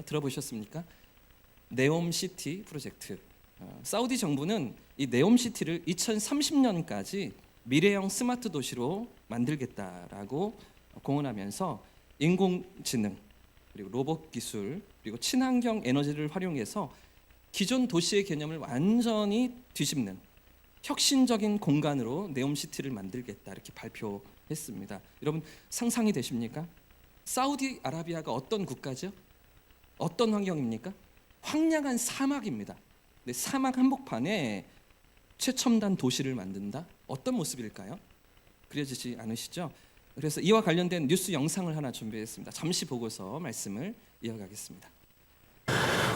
들어보셨습니까? 네옴시티 프로젝트. 사우디 정부는 이 네옴시티를 2030년까지 미래형 스마트 도시로 만들겠다라고 공언하면서 인공지능 그리고 로봇 기술 그리고 친환경 에너지를 활용해서 기존 도시의 개념을 완전히 뒤집는 혁신적인 공간으로 네옴시티를 만들겠다 이렇게 발표했습니다. 여러분 상상이 되십니까? 사우디아라비아가 어떤 국가죠? 어떤 환경입니까? 황량한 사막입니다. 근데 사막 한복판에 최첨단 도시를 만든다? 어떤 모습일까요? 그려지지 않으시죠? 그래서 이와 관련된 뉴스 영상을 하나 준비했습니다. 잠시 보고서 말씀을 이어가겠습니다.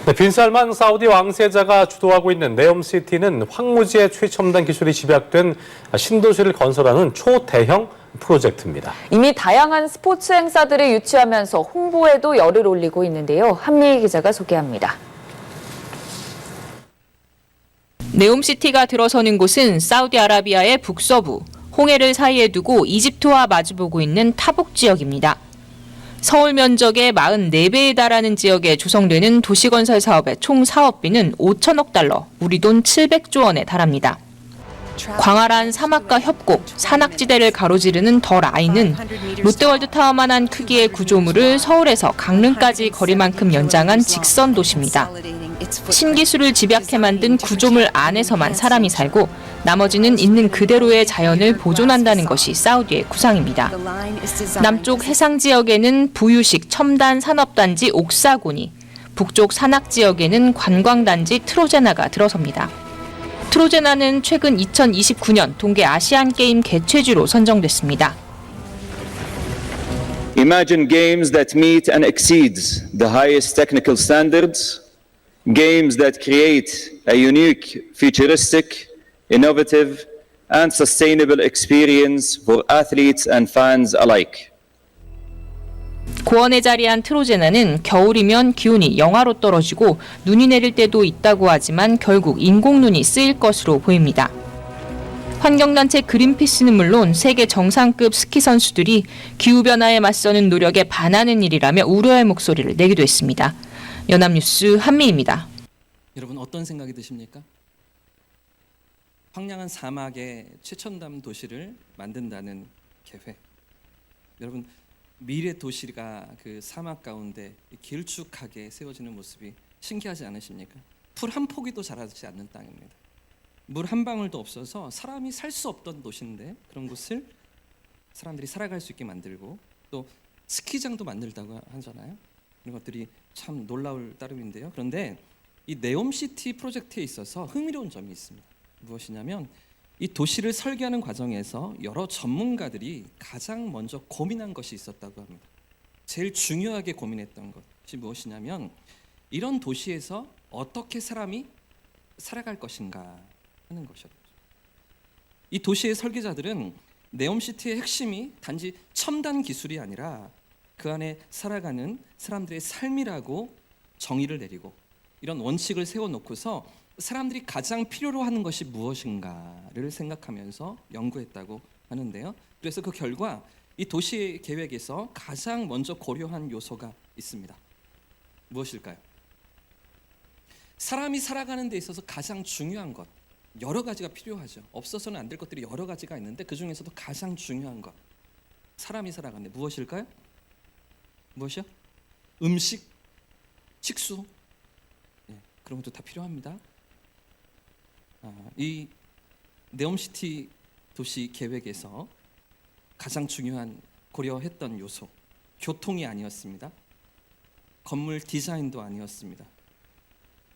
네, 빈살만 사우디 왕세자가 주도하고 있는 네옴시티는 황무지의 최첨단 기술이 집약된 신도시를 건설하는 초대형 프로젝트입니다. 이미 다양한 스포츠 행사들을 유치하면서 홍보에도 열을 올리고 있는데요. 한미희 기자가 소개합니다. 네옴시티가 들어서는 곳은 사우디아라비아의 북서부, 홍해를 사이에 두고 이집트와 마주보고 있는 타복 지역입니다. 서울 면적의 44배에 달하는 지역에 조성되는 도시건설 사업의 총 사업비는 5천억 달러, 우리 돈 700조 원에 달합니다. 광활한 사막과 협곡, 산악지대를 가로지르는 더 라인은 롯데월드타워만한 크기의 구조물을 서울에서 강릉까지 거리만큼 연장한 직선 도시입니다. 신기술을 집약해 만든 구조물 안에서만 사람이 살고 나머지는 있는 그대로의 자연을 보존한다는 것이 사우디의 구상입니다. 남쪽 해상 지역에는 부유식 첨단 산업단지 옥사곤이, 북쪽 산악 지역에는 관광단지 트로제나가 들어섭니다. 트로제나는 최근 2029년 동계 아시안게임 개최지로 선정됐습니다. Imagine games that meet and exceeds the highest technical standards, games that create a unique, futuristic, innovative and sustainable experience for athletes and fans alike. 고원에 자리한 트로제나는 겨울이면 기온이 영하로 떨어지고 눈이 내릴 때도 있다고 하지만 결국 인공눈이 쓰일 것으로 보입니다. 환경단체 그린피스는 물론 세계 정상급 스키 선수들이 기후변화에 맞서는 노력에 반하는 일이라며 우려의 목소리를 내기도 했습니다. 연합뉴스 한미입니다. 여러분 어떤 생각이 드십니까? 황량한 사막에 최첨단 도시를 만든다는 계획. 여러분 미래 도시가 그 사막 가운데 길쭉하게 세워지는 모습이 신기하지 않으십니까? 풀 한 포기도 자라지 않는 땅입니다. 물 한 방울도 없어서 사람이 살 수 없던 도시인데 그런 곳을 사람들이 살아갈 수 있게 만들고 또 스키장도 만들다고 하잖아요. 이런 것들이 참 놀라울 따름인데요. 그런데 이 네옴시티 프로젝트에 있어서 흥미로운 점이 있습니다. 무엇이냐면 이 도시를 설계하는 과정에서 여러 전문가들이 가장 먼저 고민한 것이 있었다고 합니다. 제일 중요하게 고민했던 것이 무엇이냐면 이런 도시에서 어떻게 사람이 살아갈 것인가 하는 것이었죠. 이 도시의 설계자들은 네옴시티의 핵심이 단지 첨단 기술이 아니라 그 안에 살아가는 사람들의 삶이라고 정의를 내리고 이런 원칙을 세워놓고서 사람들이 가장 필요로 하는 것이 무엇인가를 생각하면서 연구했다고 하는데요. 그래서 그 결과 이 도시 계획에서 가장 먼저 고려한 요소가 있습니다. 무엇일까요? 사람이 살아가는 데 있어서 가장 중요한 것, 여러 가지가 필요하죠. 없어서는 안 될 것들이 여러 가지가 있는데 그 중에서도 가장 중요한 것, 사람이 살아가는 데 무엇일까요? 무엇이요? 음식, 식수, 그런 것도 다 필요합니다. 이 네옴시티 도시 계획에서 가장 중요한 고려했던 요소, 교통이 아니었습니다. 건물 디자인도 아니었습니다.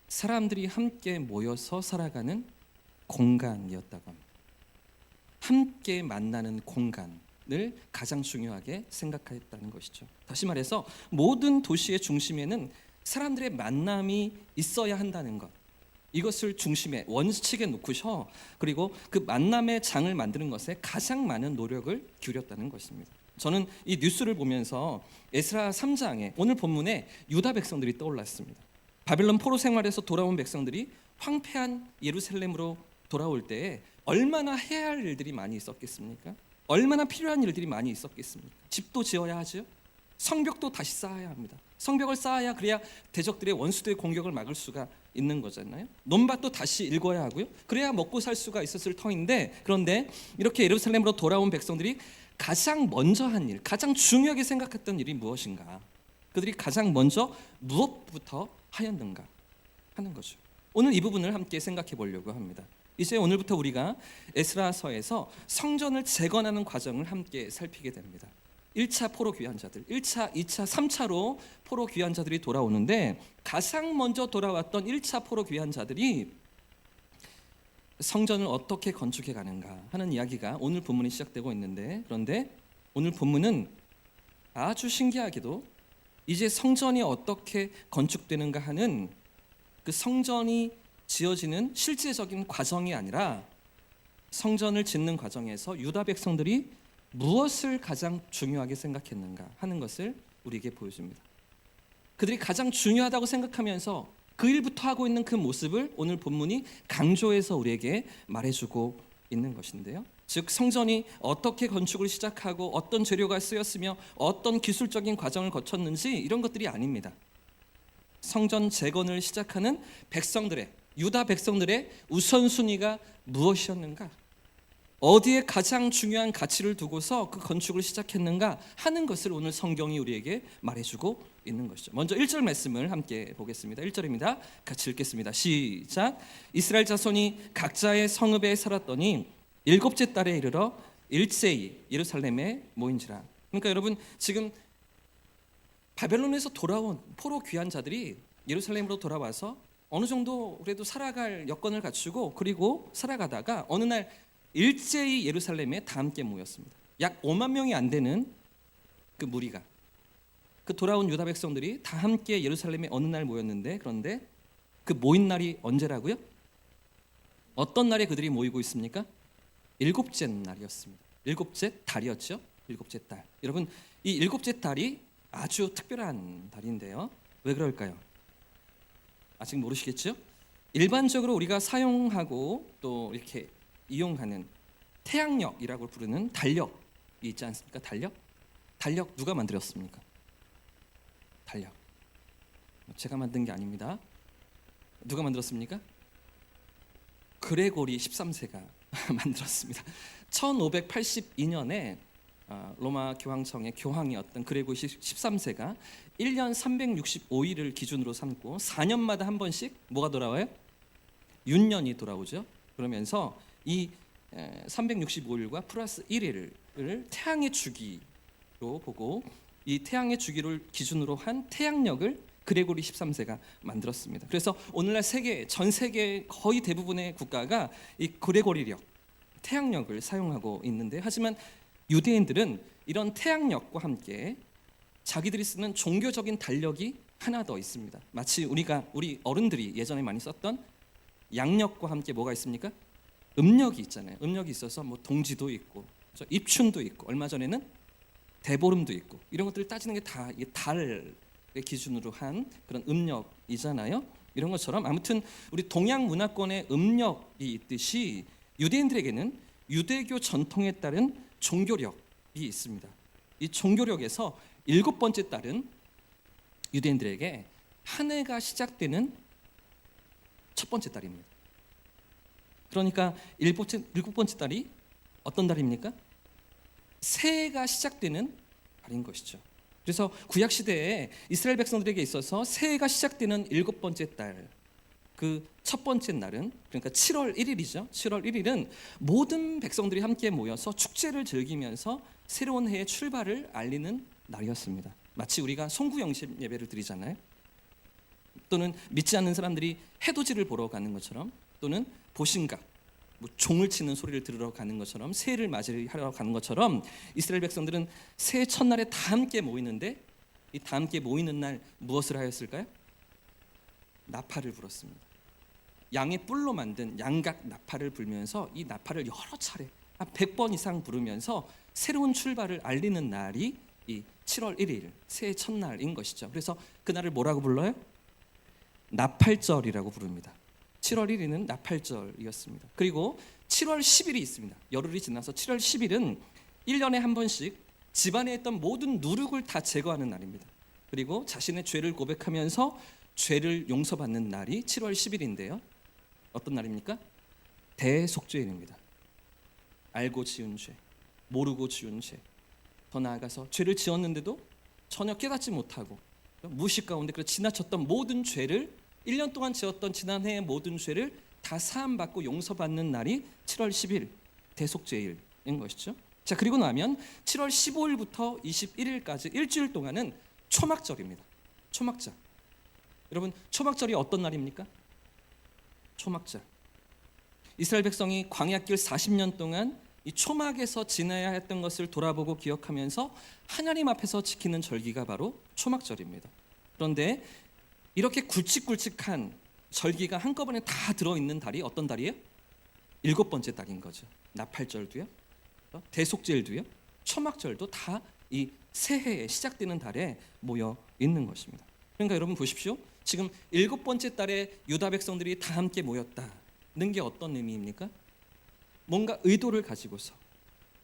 사람들이 함께 모여서 살아가는 공간이었다고 합니다. 함께 만나는 공간을 가장 중요하게 생각했다는 것이죠. 다시 말해서 모든 도시의 중심에는 사람들의 만남이 있어야 한다는 것, 이것을 중심에 원칙에 놓고서 그리고 그 만남의 장을 만드는 것에 가장 많은 노력을 기울였다는 것입니다. 저는 이 뉴스를 보면서 에스라 3장에 오늘 본문에 유다 백성들이 떠올랐습니다. 바벨론 포로 생활에서 돌아온 백성들이 황폐한 예루살렘으로 돌아올 때에 얼마나 해야 할 일들이 많이 있었겠습니까? 얼마나 필요한 일들이 많이 있었겠습니까? 집도 지어야 하죠. 성벽도 다시 쌓아야 합니다. 성벽을 쌓아야 그래야 대적들의 원수들의 공격을 막을 수가 있는 거잖아요. 논밭도 다시 일궈야 하고요. 그래야 먹고 살 수가 있었을 터인데, 그런데 이렇게 예루살렘으로 돌아온 백성들이 가장 먼저 한 일, 가장 중요하게 생각했던 일이 무엇인가? 그들이 가장 먼저 무엇부터 하였는가 하는 거죠. 오늘 이 부분을 함께 생각해 보려고 합니다. 이제 오늘부터 우리가 에스라서에서 성전을 재건하는 과정을 함께 살피게 됩니다. 1차 포로 귀환자들, 1차, 2차, 3차로 포로 귀환자들이 돌아오는데, 가장 먼저 돌아왔던 1차 포로 귀환자들이 성전을 어떻게 건축해 가는가 하는 이야기가 오늘 본문이 시작되고 있는데, 그런데 오늘 본문은 아주 신기하게도 이제 성전이 어떻게 건축되는가 하는 그 성전이 지어지는 실제적인 과정이 아니라, 성전을 짓는 과정에서 유다 백성들이 무엇을 가장 중요하게 생각했는가 하는 것을 우리에게 보여줍니다. 그들이 가장 중요하다고 생각하면서 그 일부터 하고 있는 그 모습을 오늘 본문이 강조해서 우리에게 말해주고 있는 것인데요. 즉, 성전이 어떻게 건축을 시작하고 어떤 재료가 쓰였으며 어떤 기술적인 과정을 거쳤는지 이런 것들이 아닙니다. 성전 재건을 시작하는 백성들의, 유다 백성들의 우선순위가 무엇이었는가, 어디에 가장 중요한 가치를 두고서 그 건축을 시작했는가 하는 것을 오늘 성경이 우리에게 말해주고 있는 것이죠. 먼저 1절 말씀을 함께 보겠습니다. 1절입니다. 같이 읽겠습니다. 시작. 이스라엘 자손이 각자의 성읍에 살았더니 7째 달에 이르러 일제히 예루살렘에 모인지라. 그러니까 여러분, 지금 바벨론에서 돌아온 포로 귀환자들이 예루살렘으로 돌아와서 어느 정도 그래도 살아갈 여건을 갖추고, 그리고 살아가다가 어느 날 일제히 예루살렘에 다 함께 모였습니다. 약 5만 명이 안 되는 그 무리가, 그 돌아온 유다 백성들이 다 함께 예루살렘에 어느 날 모였는데, 그런데 그 모인 날이 언제라고요? 어떤 날에 그들이 모이고 있습니까? 7째 날이었습니다. 7째 달이었죠. 7째 달. 여러분, 이 7째 달이 아주 특별한 달인데요. 왜 그럴까요? 아직 모르시겠죠? 일반적으로 우리가 사용하고 또 이렇게 이용하는 태양력이라고 부르는 달력이 있지 않습니까? 달력 누가 만들었습니까? 달력 제가 만든 게 아닙니다. 누가 만들었습니까? 그레고리 13세가 만들었습니다. 1582년에 로마 교황청의 교황이었던 그레고리 13세가 1년 365일을 기준으로 삼고 4년마다 한 번씩 뭐가 돌아와요? 윤년이 돌아오죠. 그러면서 이 365일과 플러스 1일을 태양의 주기로 보고, 이 태양의 주기를 기준으로 한 태양력을 그레고리 13세가 만들었습니다. 그래서 오늘날 전 세계 거의 대부분의 국가가 이 그레고리력, 태양력을 사용하고 있는데, 하지만 유대인들은 이런 태양력과 함께 자기들이 쓰는 종교적인 달력이 하나 더 있습니다. 마치 우리 어른들이 예전에 많이 썼던 양력과 함께 뭐가 있습니까? 음력이 있잖아요. 음력이 있어서 뭐 동지도 있고 입춘도 있고, 얼마 전에는 대보름도 있고, 이런 것들을 따지는 게 다 달의 기준으로 한 그런 음력이잖아요. 이런 것처럼 아무튼 우리 동양 문화권의 음력이 있듯이 유대인들에게는 유대교 전통에 따른 종교력이 있습니다. 이 종교력에서 7번째 달은 유대인들에게 한 해가 시작되는 첫 번째 달입니다. 그러니까 7번째 달이 어떤 달입니까? 새해가 시작되는 달인 것이죠. 그래서 구약 시대에 이스라엘 백성들에게 있어서 새해가 시작되는 7번째 달, 그 첫 번째 날은 그러니까 7월 1일이죠. 7월 1일은 모든 백성들이 함께 모여서 축제를 즐기면서 새로운 해의 출발을 알리는 날이었습니다. 마치 우리가 송구영신 예배를 드리잖아요. 또는 믿지 않는 사람들이 해돋이를 보러 가는 것처럼, 또는 보신각, 종을 치는 소리를 들으러 가는 것처럼, 새해를 맞이하러 가는 것처럼, 이스라엘 백성들은 새해 첫날에 다 함께 모이는데, 이 다 함께 모이는 날 무엇을 하였을까요? 나팔을 불었습니다. 양의 뿔로 만든 양각 나팔을 불면서 이 나팔을 여러 차례, 한 100번 이상 부르면서 새로운 출발을 알리는 날이 이 7월 1일 새해 첫날인 것이죠. 그래서 그날을 뭐라고 불러요? 나팔절이라고 부릅니다. 7월 1일은 나팔절이었습니다. 그리고 7월 10일이 있습니다. 열흘이 지나서 7월 10일은 1년에 한 번씩 집안에 있던 모든 누룩을 다 제거하는 날입니다. 그리고 자신의 죄를 고백하면서 죄를 용서받는 날이 7월 10일인데요. 어떤 날입니까? 대속죄일입니다. 알고 지은 죄, 모르고 지은 죄, 더 나아가서 죄를 지었는데도 전혀 깨닫지 못하고 무식 가운데 지나쳤던 모든 죄를 1년 동안 지었던 지난해의 모든 죄를 다 사함받고 용서받는 날이 7월 10일 대속죄일인 것이죠. 자, 그리고 나면 7월 15일부터 21일까지 일주일 동안은 초막절입니다. 초막절. 여러분, 초막절이 어떤 날입니까? 초막절. 이스라엘 백성이 광야길 40년 동안 이 초막에서 지나야 했던 것을 돌아보고 기억하면서 하나님 앞에서 지키는 절기가 바로 초막절입니다. 그런데 이렇게 굵직굵직한 절기가 한꺼번에 다 들어있는 달이 어떤 달이에요? 7번째 달인 거죠. 나팔절도요, 대속절도요, 초막절도 다 이 새해에 시작되는 달에 모여 있는 것입니다. 그러니까 여러분 보십시오. 지금 7번째 달에 유다 백성들이 다 함께 모였다는 게 어떤 의미입니까? 뭔가 의도를 가지고서,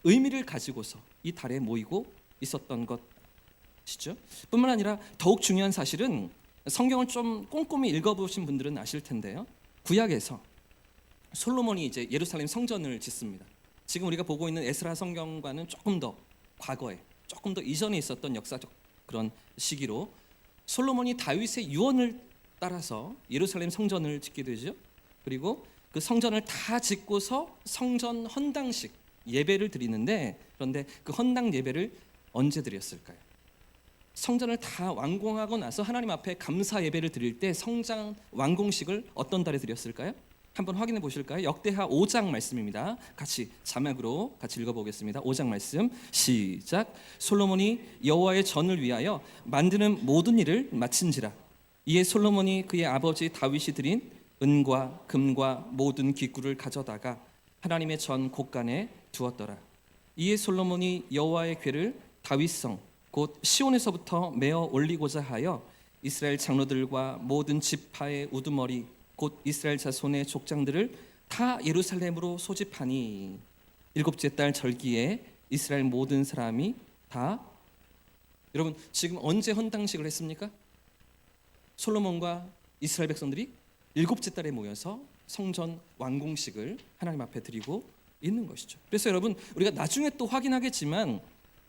의미를 가지고서 이 달에 모이고 있었던 것이죠. 뿐만 아니라 더욱 중요한 사실은 성경을 좀 꼼꼼히 읽어보신 분들은 아실 텐데요. 구약에서 솔로몬이 이제 예루살렘 성전을 짓습니다. 지금 우리가 보고 있는 에스라 성경과는 조금 더 과거에, 조금 더 이전에 있었던 역사적 그런 시기로 솔로몬이 다윗의 유언을 따라서 예루살렘 성전을 짓게 되죠. 그리고 그 성전을 다 짓고서 성전 헌당식 예배를 드리는데, 그런데 그 헌당 예배를 언제 드렸을까요? 성전을 다 완공하고 나서 하나님 앞에 감사 예배를 드릴 때 성전 완공식을 어떤 달에 드렸을까요? 한번 확인해 보실까요? 역대하 5장 말씀입니다. 같이 자막으로 같이 읽어보겠습니다. 5장 말씀 시작. 솔로몬이 여호와의 전을 위하여 만드는 모든 일을 마친지라. 이에 솔로몬이 그의 아버지 다윗이 드린 은과 금과 모든 기구를 가져다가 하나님의 전 곳간에 두었더라. 이에 솔로몬이 여호와의 궤를 다윗성 곧 시온에서부터 메어 올리고자 하여 이스라엘 장로들과 모든 지파의 우두머리 곧 이스라엘 자손의 족장들을 다 예루살렘으로 소집하니 7째 달 절기에 이스라엘 모든 사람이 다. 여러분, 지금 언제 헌당식을 했습니까? 솔로몬과 이스라엘 백성들이 7째 달에 모여서 성전 완공식을 하나님 앞에 드리고 있는 것이죠. 그래서 여러분, 우리가 나중에 또 확인하겠지만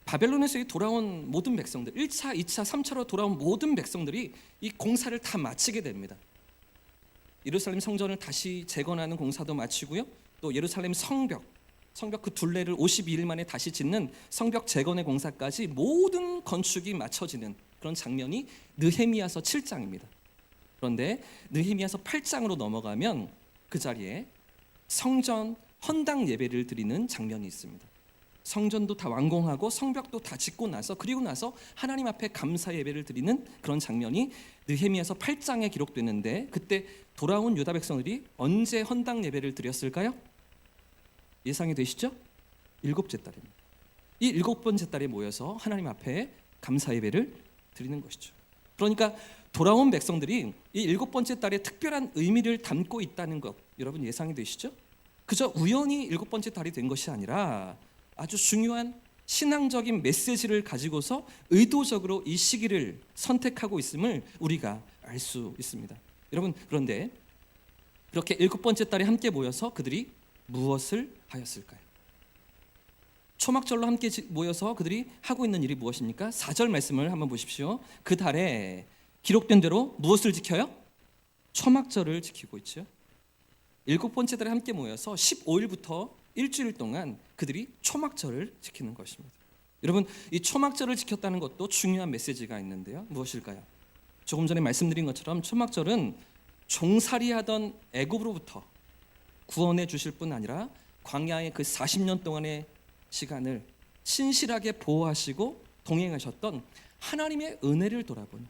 바벨론에서 돌아온 모든 백성들, 1차, 2차, 3차로 돌아온 모든 백성들이 이 공사를 다 마치게 됩니다. 예루살렘 성전을 다시 재건하는 공사도 마치고요, 또 예루살렘 성벽 그 둘레를 52일 만에 다시 짓는 성벽 재건의 공사까지 모든 건축이 마쳐지는 그런 장면이 느헤미야서 7장입니다. 그런데 느헤미야서 8장으로 넘어가면 그 자리에 성전 헌당 예배를 드리는 장면이 있습니다. 성전도 다 완공하고 성벽도 다 짓고 나서, 그리고 나서 하나님 앞에 감사 예배를 드리는 그런 장면이 느헤미야서 8장에 기록되는데, 그때 돌아온 유다 백성들이 언제 헌당 예배를 드렸을까요? 예상이 되시죠? 7째 달입니다. 이 7번째 달에 모여서 하나님 앞에 감사 예배를 드리는 것이죠. 그러니까 돌아온 백성들이 이 7번째 달에 특별한 의미를 담고 있다는 것, 여러분 예상이 되시죠? 그저 우연히 7번째 달이 된 것이 아니라 아주 중요한 신앙적인 메시지를 가지고서 의도적으로 이 시기를 선택하고 있음을 우리가 알 수 있습니다. 여러분, 그런데 이렇게 7번째 달에 함께 모여서 그들이 무엇을 하였을까요? 초막절로 함께 모여서 그들이 하고 있는 일이 무엇입니까? 4절 말씀을 한번 보십시오. 그 달에 기록된 대로 무엇을 지켜요? 초막절을 지키고 있죠. 7번째 달에 함께 모여서 15일부터 일주일 동안 그들이 초막절을 지키는 것입니다. 여러분, 이 초막절을 지켰다는 것도 중요한 메시지가 있는데요. 무엇일까요? 조금 전에 말씀드린 것처럼 초막절은 종살이하던 애굽으로부터 구원해 주실 뿐 아니라 광야의 그 40년 동안의 시간을 신실하게 보호하시고 동행하셨던 하나님의 은혜를 돌아보는,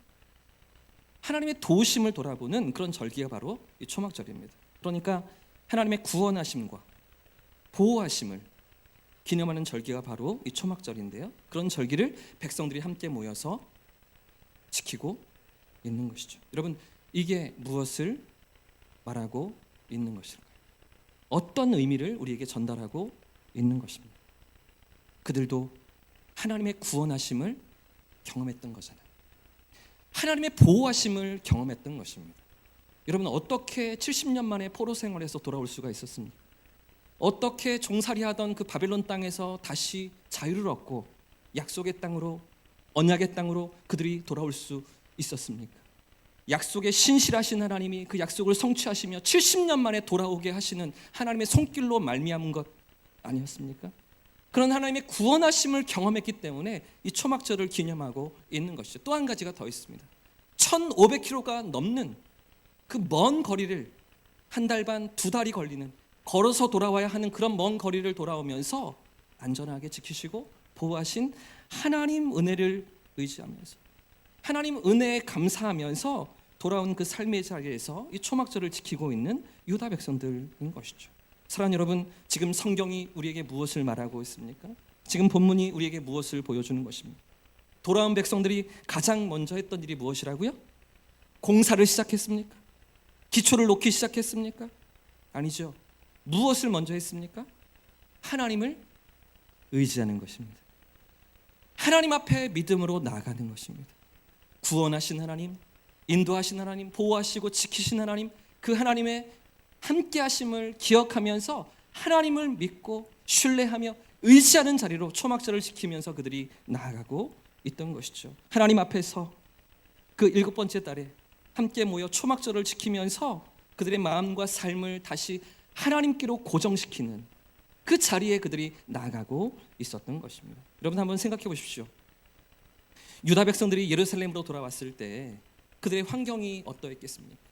하나님의 도우심을 돌아보는 그런 절기가 바로 이 초막절입니다. 그러니까 하나님의 구원하심과 보호하심을 기념하는 절기가 바로 이 초막절인데요. 그런 절기를 백성들이 함께 모여서 지키고 있는 것이죠. 여러분, 이게 무엇을 말하고 있는 것일까요? 어떤 의미를 우리에게 전달하고 있는 것입니다. 그들도 하나님의 구원하심을 경험했던 거잖아요. 하나님의 보호하심을 경험했던 것입니다. 여러분, 어떻게 70년 만에 포로 생활에서 돌아올 수가 있었습니까? 어떻게 종살이하던 그 바벨론 땅에서 다시 자유를 얻고 약속의 땅으로, 언약의 땅으로 그들이 돌아올 수 있었습니까? 약속의 신실하신 하나님이 그 약속을 성취하시며 70년 만에 돌아오게 하시는 하나님의 손길로 말미암은 것 아니었습니까? 그런 하나님의 구원하심을 경험했기 때문에 이 초막절을 기념하고 있는 것이죠. 또 한 가지가 더 있습니다. 1500km가 넘는 그 먼 거리를 한 달 반, 두 달이 걸리는, 걸어서 돌아와야 하는 그런 먼 거리를 돌아오면서 안전하게 지키시고 보호하신 하나님 은혜를 의지하면서, 하나님 은혜에 감사하면서 돌아온 그 삶의 자리에서 이 초막절을 지키고 있는 유다 백성들인 것이죠. 사랑하는 여러분, 지금 성경이 우리에게 무엇을 말하고 있습니까? 지금 본문이 우리에게 무엇을 보여주는 것입니까? 돌아온 백성들이 가장 먼저 했던 일이 무엇이라고요? 공사를 시작했습니까? 기초를 놓기 시작했습니까? 아니죠. 무엇을 먼저 했습니까? 하나님을 의지하는 것입니다. 하나님 앞에 믿음으로 나아가는 것입니다. 구원하신 하나님, 인도하신 하나님, 보호하시고 지키신 하나님, 그 하나님의 함께 하심을 기억하면서 하나님을 믿고 신뢰하며 의지하는 자리로 초막절을 지키면서 그들이 나아가고 있던 것이죠. 하나님 앞에서 그 7번째 달에 함께 모여 초막절을 지키면서 그들의 마음과 삶을 다시 하나님께로 고정시키는 그 자리에 그들이 나아가고 있었던 것입니다. 여러분, 한번 생각해 보십시오. 유다 백성들이 예루살렘으로 돌아왔을 때 그들의 환경이 어떠했겠습니까?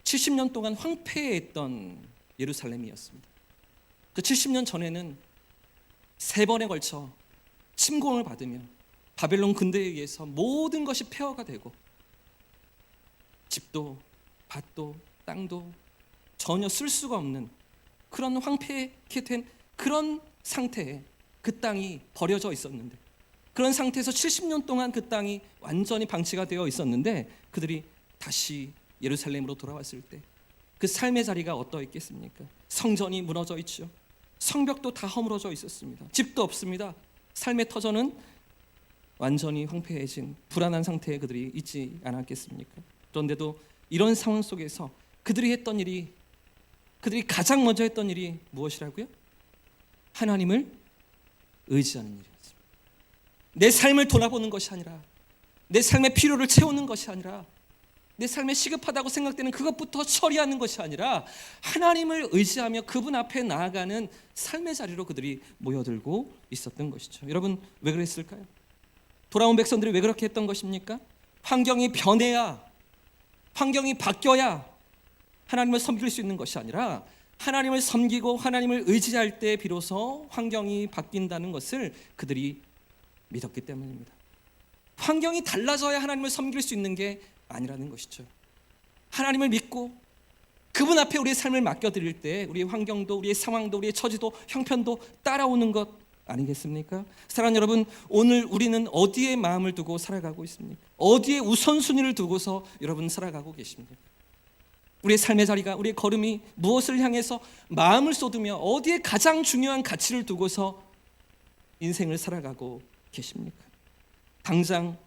70년 동안 황폐했던 예루살렘이었습니다. 그 70년 전에는 3번에 걸쳐 침공을 받으며 바벨론 군대에 의해서 모든 것이 폐허가 되고 집도 밭도 땅도 전혀 쓸 수가 없는 그런 황폐하게 된 그런 상태에 그 땅이 버려져 있었는데, 그런 상태에서 70년 동안 그 땅이 완전히 방치가 되어 있었는데 그들이 다시 예루살렘으로 돌아왔을 때 그 삶의 자리가 어떠했겠습니까? 성전이 무너져 있죠. 성벽도 다 허물어져 있었습니다. 집도 없습니다. 삶의 터전은 완전히 황폐해진 불안한 상태에 그들이 있지 않았겠습니까? 그런데도 이런 상황 속에서 그들이 했던 일이, 그들이 가장 먼저 했던 일이 무엇이라고요? 하나님을 의지하는 일이었습니다. 내 삶을 돌아보는 것이 아니라, 내 삶의 필요를 채우는 것이 아니라, 내 삶에 시급하다고 생각되는 그것부터 처리하는 것이 아니라 하나님을 의지하며 그분 앞에 나아가는 삶의 자리로 그들이 모여들고 있었던 것이죠. 여러분, 왜 그랬을까요? 돌아온 백성들이 왜 그렇게 했던 것입니까? 환경이 변해야, 환경이 바뀌어야 하나님을 섬길 수 있는 것이 아니라 하나님을 섬기고 하나님을 의지할 때 비로소 환경이 바뀐다는 것을 그들이 믿었기 때문입니다. 환경이 달라져야 하나님을 섬길 수 있는 게 아니라는 것이죠. 하나님을 믿고 그분 앞에 우리의 삶을 맡겨드릴 때 우리의 환경도, 우리의 상황도, 우리의 처지도, 형편도 따라오는 것 아니겠습니까? 사랑하는 여러분, 오늘 우리는 어디에 마음을 두고 살아가고 있습니까? 어디에 우선순위를 두고서 여러분 살아가고 계십니까? 우리의 삶의 자리가, 우리의 걸음이 무엇을 향해서 마음을 쏟으며 어디에 가장 중요한 가치를 두고서 인생을 살아가고 계십니까? 당장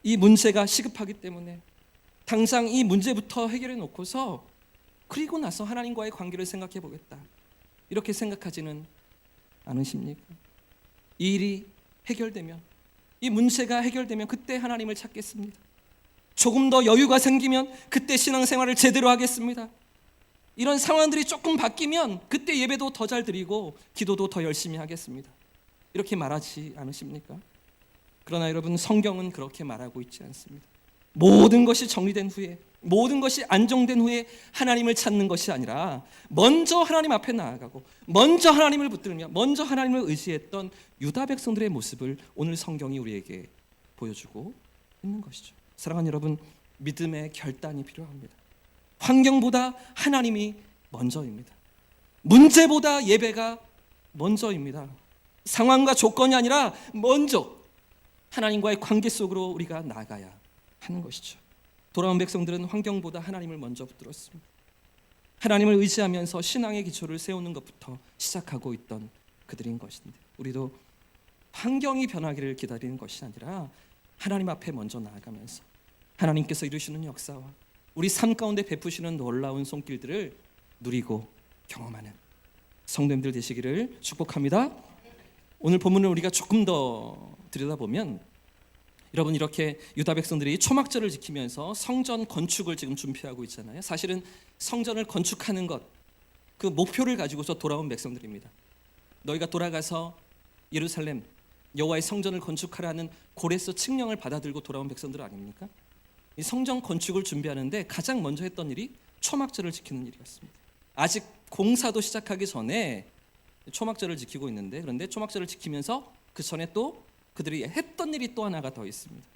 이 문제가 시급하기 때문에 당장 이 문제부터 해결해 놓고서 그리고 나서 하나님과의 관계를 생각해 보겠다, 이렇게 생각하지는 않으십니까? 이 일이 해결되면, 이 문제가 해결되면 그때 하나님을 찾겠습니다. 조금 더 여유가 생기면 그때 신앙생활을 제대로 하겠습니다. 이런 상황들이 조금 바뀌면 그때 예배도 더 잘 드리고 기도도 더 열심히 하겠습니다. 이렇게 말하지 않으십니까? 그러나 여러분, 성경은 그렇게 말하고 있지 않습니다. 모든 것이 정리된 후에, 모든 것이 안정된 후에 하나님을 찾는 것이 아니라 먼저 하나님 앞에 나아가고 먼저 하나님을 붙들며 먼저 하나님을 의지했던 유다 백성들의 모습을 오늘 성경이 우리에게 보여주고 있는 것이죠. 사랑하는 여러분, 믿음의 결단이 필요합니다. 환경보다 하나님이 먼저입니다. 문제보다 예배가 먼저입니다. 상황과 조건이 아니라 먼저 하나님과의 관계 속으로 우리가 나아가야 하는 것이죠. 돌아온 백성들은 환경보다 하나님을 먼저 붙들었습니다. 하나님을 의지하면서 신앙의 기초를 세우는 것부터 시작하고 있던 그들인 것인데, 우리도 환경이 변하기를 기다리는 것이 아니라 하나님 앞에 먼저 나아가면서 하나님께서 이루시는 역사와 우리 삶 가운데 베푸시는 놀라운 손길들을 누리고 경험하는 성도님들 되시기를 축복합니다. 오늘 본문을 우리가 조금 더 들여다보면 여러분, 이렇게 유다 백성들이 초막절을 지키면서 성전 건축을 지금 준비하고 있잖아요. 사실은 성전을 건축하는 것, 그 목표를 가지고서 돌아온 백성들입니다. 너희가 돌아가서 예루살렘 여호와의 성전을 건축하라는 고레스 칙령을 받아들고 돌아온 백성들 아닙니까? 이 성전 건축을 준비하는데 가장 먼저 했던 일이 초막절을 지키는 일이었습니다. 아직 공사도 시작하기 전에 초막절을 지키고 있는데, 그런데 초막절을 지키면서 그 전에 또 그들이 했던 일이 또 하나가 더 있습니다.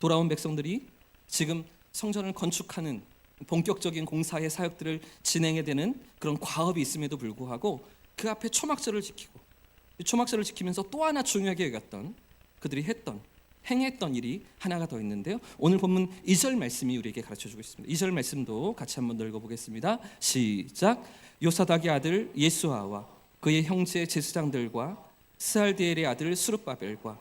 돌아온 백성들이 지금 성전을 건축하는 본격적인 공사의 사역들을 진행해야 되는 그런 과업이 있음에도 불구하고 그 앞에 초막절을 지키고, 이 초막절을 지키면서 또 하나 중요하게 여겼던, 그들이 행했던 일이 하나가 더 있는데요. 오늘 본문 2절 말씀이 우리에게 가르쳐주고 있습니다. 2절 말씀도 같이 한번 더 읽어보겠습니다. 시작. 요사닥의 아들 예수아와 그의 형제 제사장들과 스알디엘의 아들 스룹바벨과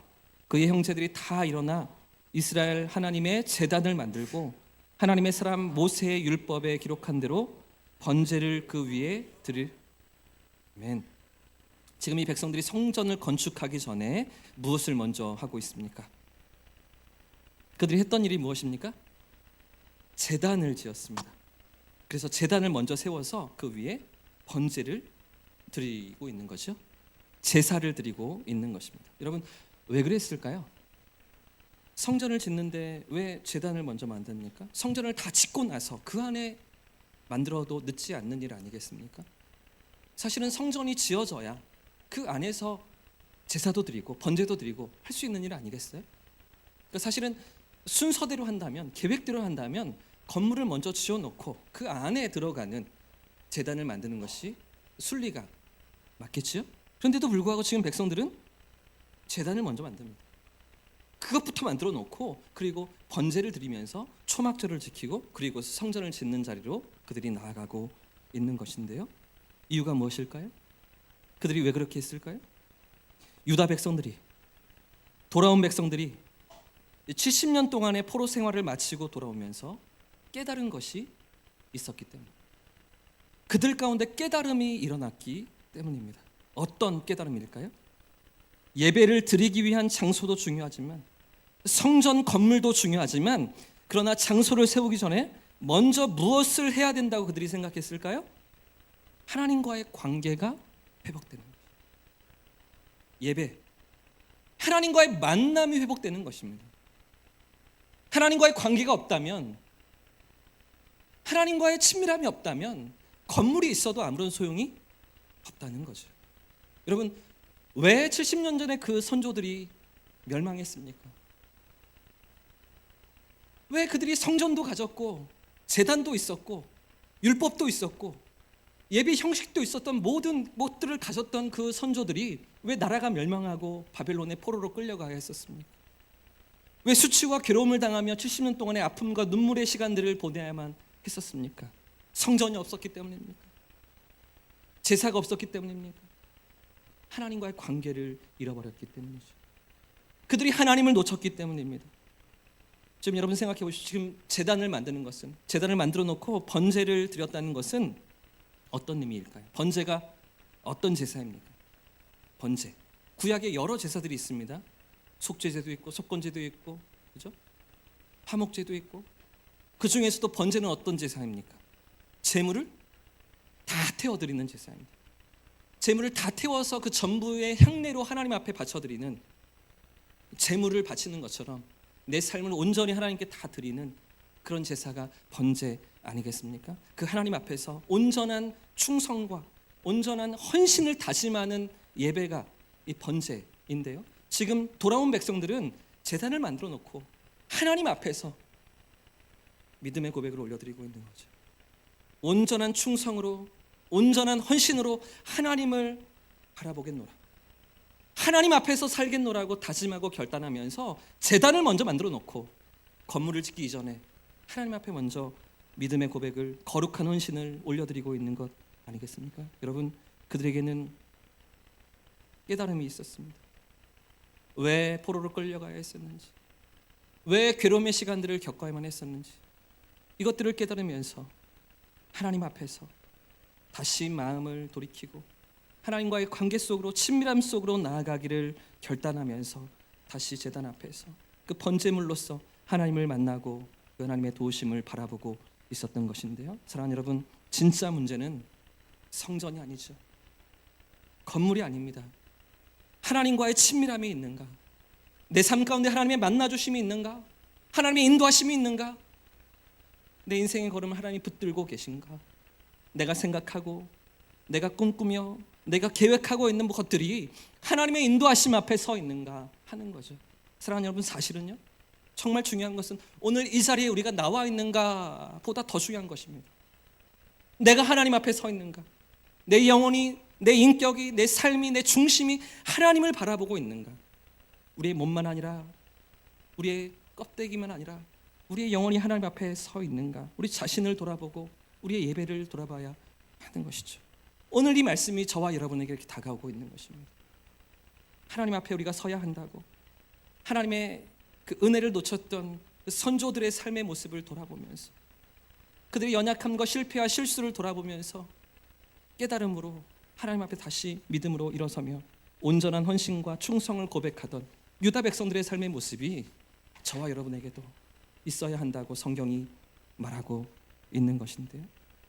그의 형제들이 다 일어나 이스라엘 하나님의 제단을 만들고 하나님의 사람 모세의 율법에 기록한 대로 번제를 그 위에 드리면, 지금 이 백성들이 성전을 건축하기 전에 무엇을 먼저 하고 있습니까? 그들이 했던 일이 무엇입니까? 제단을 지었습니다. 그래서 제단을 먼저 세워서 그 위에 번제를 드리고 있는 거죠. 제사를 드리고 있는 것입니다. 여러분, 왜 그랬을까요? 성전을 짓는데 왜 제단을 먼저 만듭니까? 성전을 다 짓고 나서 그 안에 만들어도 늦지 않는 일 아니겠습니까? 사실은 성전이 지어져야 그 안에서 제사도 드리고 번제도 드리고 할 수 있는 일 아니겠어요? 그러니까 사실은 순서대로 한다면, 계획대로 한다면 건물을 먼저 지어놓고 그 안에 들어가는 제단을 만드는 것이 순리가 맞겠지요? 그런데도 불구하고 지금 백성들은 제단을 먼저 만듭니다. 그것부터 만들어 놓고 그리고 번제를 드리면서 초막절을 지키고 그리고 성전을 짓는 자리로 그들이 나아가고 있는 것인데요. 이유가 무엇일까요? 그들이 왜 그렇게 했을까요? 유다 백성들이, 돌아온 백성들이 70년 동안의 포로 생활을 마치고 돌아오면서 깨달은 것이 있었기 때문입니다. 그들 가운데 깨달음이 일어났기 때문입니다. 어떤 깨달음일까요? 예배를 드리기 위한 장소도 중요하지만, 성전 건물도 중요하지만, 그러나 장소를 세우기 전에 먼저 무엇을 해야 된다고 그들이 생각했을까요? 하나님과의 관계가 회복되는 거예요. 예배, 하나님과의 만남이 회복되는 것입니다. 하나님과의 관계가 없다면, 하나님과의 친밀함이 없다면 건물이 있어도 아무런 소용이 없다는 거죠. 여러분, 왜 70년 전에 그 선조들이 멸망했습니까? 왜 그들이 성전도 가졌고 제단도 있었고 율법도 있었고 예배 형식도 있었던 모든 것들을 가졌던 그 선조들이 왜 나라가 멸망하고 바벨론의 포로로 끌려가야 했었습니까? 왜 수치와 괴로움을 당하며 70년 동안의 아픔과 눈물의 시간들을 보내야만 했었습니까? 성전이 없었기 때문입니까? 제사가 없었기 때문입니까? 하나님과의 관계를 잃어버렸기 때문이죠. 그들이 하나님을 놓쳤기 때문입니다. 지금 여러분 생각해 보시죠. 지금 제단을 만드는 것은, 제단을 만들어 놓고 번제를 드렸다는 것은 어떤 의미일까요? 번제가 어떤 제사입니까? 번제. 구약에 여러 제사들이 있습니다. 속죄제도 있고 속건제도 있고, 그죠? 화목제도 있고. 그 중에서도 번제는 어떤 제사입니까? 제물을 다 태워드리는 제사입니다. 제물을 다 태워서 그 전부의 향례로 하나님 앞에 바쳐드리는, 제물을 바치는 것처럼 내 삶을 온전히 하나님께 다 드리는 그런 제사가 번제 아니겠습니까? 그 하나님 앞에서 온전한 충성과 온전한 헌신을 다짐하는 예배가 이 번제인데요. 지금 돌아온 백성들은 제단을 만들어 놓고 하나님 앞에서 믿음의 고백을 올려드리고 있는 거죠. 온전한 충성으로, 온전한 헌신으로 하나님을 바라보겠노라, 하나님 앞에서 살겠노라고 다짐하고 결단하면서 제단을 먼저 만들어 놓고 건물을 짓기 이전에 하나님 앞에 먼저 믿음의 고백을, 거룩한 헌신을 올려드리고 있는 것 아니겠습니까? 여러분, 그들에게는 깨달음이 있었습니다. 왜 포로로 끌려가야 했었는지, 왜 괴로움의 시간들을 겪어야만 했었는지, 이것들을 깨달으면서 하나님 앞에서 다시 마음을 돌이키고 하나님과의 관계 속으로, 친밀함 속으로 나아가기를 결단하면서 다시 제단 앞에서 그 번제물로서 하나님을 만나고 그 하나님의 도우심을 바라보고 있었던 것인데요. 사랑하는 여러분, 진짜 문제는 성전이 아니죠. 건물이 아닙니다. 하나님과의 친밀함이 있는가? 내 삶 가운데 하나님의 만나주심이 있는가? 하나님의 인도하심이 있는가? 내 인생의 걸음을 하나님이 붙들고 계신가? 내가 생각하고 내가 꿈꾸며 내가 계획하고 있는 것들이 하나님의 인도하심 앞에 서 있는가 하는 거죠. 사랑하는 여러분, 사실은요, 정말 중요한 것은 오늘 이 자리에 우리가 나와 있는가 보다 더 중요한 것입니다. 내가 하나님 앞에 서 있는가? 내 영혼이, 내 인격이, 내 삶이, 내 중심이 하나님을 바라보고 있는가? 우리의 몸만 아니라, 우리의 껍데기만 아니라 우리의 영혼이 하나님 앞에 서 있는가? 우리 자신을 돌아보고 우리의 예배를 돌아봐야 하는 것이죠. 오늘 이 말씀이 저와 여러분에게 이렇게 다가오고 있는 것입니다. 하나님 앞에 우리가 서야 한다고, 하나님의 그 은혜를 놓쳤던 그 선조들의 삶의 모습을 돌아보면서, 그들의 연약함과 실패와 실수를 돌아보면서 깨달음으로 하나님 앞에 다시 믿음으로 일어서며 온전한 헌신과 충성을 고백하던 유다 백성들의 삶의 모습이 저와 여러분에게도 있어야 한다고 성경이 말하고 있는 것인데요.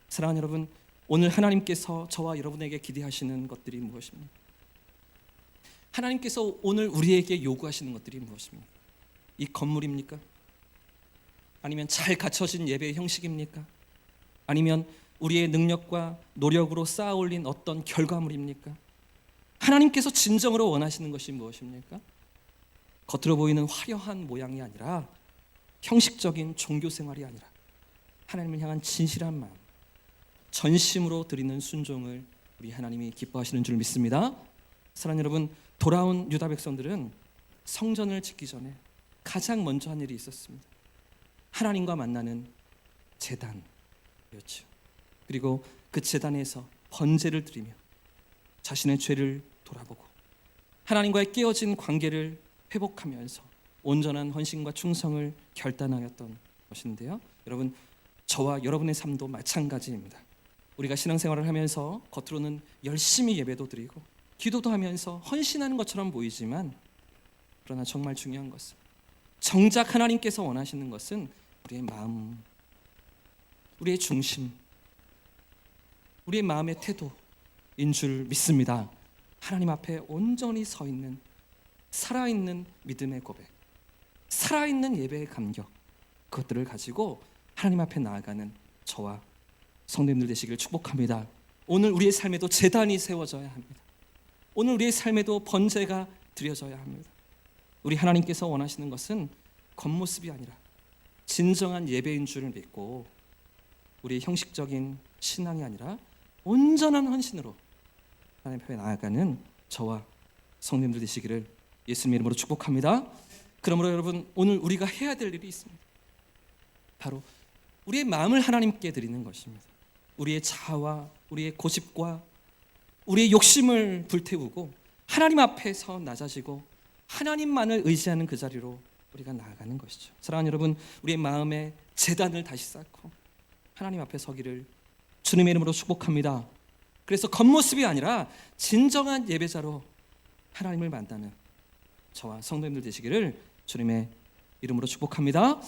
사랑하는 여러분, 오늘 하나님께서 저와 여러분에게 기대하시는 것들이 무엇입니까? 하나님께서 오늘 우리에게 요구하시는 것들이 무엇입니까? 이 건물입니까? 아니면 잘 갖춰진 예배의 형식입니까? 아니면 우리의 능력과 노력으로 쌓아 올린 어떤 결과물입니까? 하나님께서 진정으로 원하시는 것이 무엇입니까? 겉으로 보이는 화려한 모양이 아니라, 형식적인 종교 생활이 아니라 하나님을 향한 진실한 마음, 전심으로 드리는 순종을 우리 하나님이 기뻐하시는 줄 믿습니다. 사랑하는 여러분, 돌아온 유다 백성들은 성전을 짓기 전에 가장 먼저 한 일이 있었습니다. 하나님과 만나는 제단이었죠. 그리고 그 제단에서 번제를 드리며 자신의 죄를 돌아보고 하나님과의 깨어진 관계를 회복하면서 온전한 헌신과 충성을 결단하였던 것인데요. 여러분, 저와 여러분의 삶도 마찬가지입니다. 우리가 신앙생활을 하면서 겉으로는 열심히 예배도 드리고 기도도 하면서 헌신하는 것처럼 보이지만, 그러나 정말 중요한 것은, 정작 하나님께서 원하시는 것은 우리의 마음, 우리의 중심, 우리의 마음의 태도인 줄 믿습니다. 하나님 앞에 온전히 서 있는 살아있는 믿음의 고백, 살아있는 예배의 감격, 그것들을 가지고 하나님 앞에 나아가는 저와 성도님들 되시기를 축복합니다. 오늘 우리의 삶에도 제단이 세워져야 합니다. 오늘 우리의 삶에도 번제가 드려져야 합니다. 우리 하나님께서 원하시는 것은 겉모습이 아니라 진정한 예배인 줄을 믿고, 우리의 형식적인 신앙이 아니라 온전한 헌신으로 하나님 앞에 나아가는 저와 성도님들 되시기를 예수님 이름으로 축복합니다. 그러므로 여러분, 오늘 우리가 해야 될 일이 있습니다. 바로 우리의 마음을 하나님께 드리는 것입니다. 우리의 자아와 우리의 고집과 우리의 욕심을 불태우고 하나님 앞에서 낮아지고 하나님만을 의지하는 그 자리로 우리가 나아가는 것이죠. 사랑하는 여러분, 우리의 마음에 제단을 다시 쌓고 하나님 앞에 서기를 주님의 이름으로 축복합니다. 그래서 겉모습이 아니라 진정한 예배자로 하나님을 만나는 저와 성도님들 되시기를 주님의 이름으로 축복합니다.